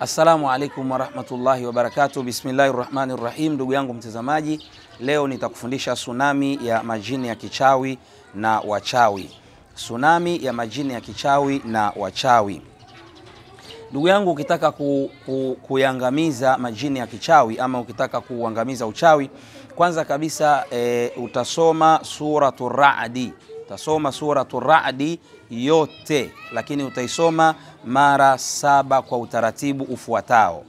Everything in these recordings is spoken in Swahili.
Assalamu alaikum warahmatullahi wabarakatuh. Bismillahirrahmanirrahim. Ndugu yangu mtazamaji, leo nitakufundisha tsunami ya majini ya kichawi na wachawi. Tsunami ya majini ya kichawi na wachawi. Ndugu yangu, ukitaka kuyangamiza majini ya kichawi ama ukitaka kuangamiza uchawi, kwanza kabisa utasoma suratul Ra'di. Utasoma suratul Ra'di yote, lakini utaisoma mara 7 kwa utaratibu ufuatao.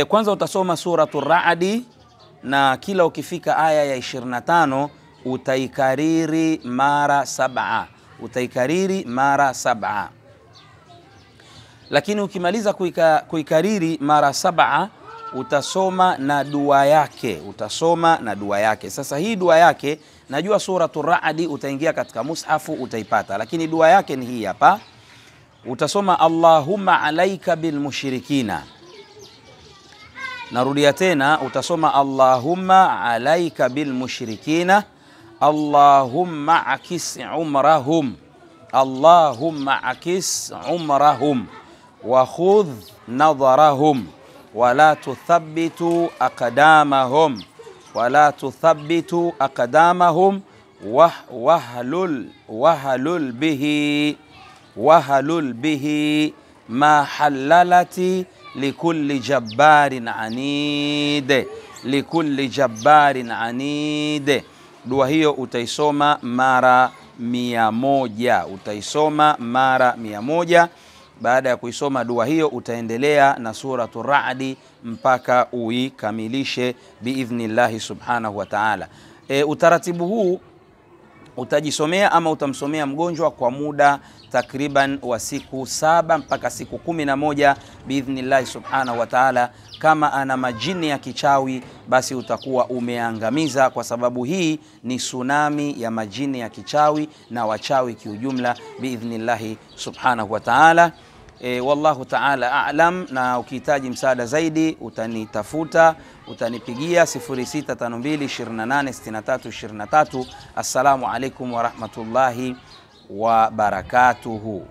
Kwanza utasoma suratul Ra'di na kila ukifika aya ya 25 utaikariri mara 7. Utaikariri mara 7. Lakini ukimaliza kuikariri mara 7 utasoma na dua yake. Utasoma na dua yake. Sasa hii dua yake, najua suratul Ra'di utaingia katika mushafu utaipata, lakini dua yake ni hii hapa. Utasoma Allahumma alaika bil mushrikina. Narudia tena, utasoma Allahumma alaika bil mushrikina, Allahumma akis umrahum, Allahumma akis umrahum wa khudh nadharahum wala tuthabbitu aqdamahum wala tuthabbitu aqdamahum wahalul bihi ma halalati likulli jabbarin anid, likulli jabbarin anid. Dua hiyo utaisoma mara 100. Utaisoma mara 100. Baada ya kuisoma dua hiyo utaendelea na suratul Ra'di mpaka uikamilishe biidhnillahi subhanahu wa ta'ala. Utaratibu huu utajisomea ama utamsomea mgonjwa kwa muda takriban wa siku 7 mpaka siku 11 biidhnillahi subhanahu wa ta'ala. Kama ana majini ya kichawi, basi utakuwa umeangamiza, kwa sababu hii ni tsunami ya majini ya kichawi na wachawi kiujumla biidhnillahi subhanahu wa ta'ala. Wallahu ta'ala a'lam. Na ukihitaji msaada zaidi utanitafuta, utanipigia 0652286323. Assalamu alaikum warahmatullahi wabarakatuhu.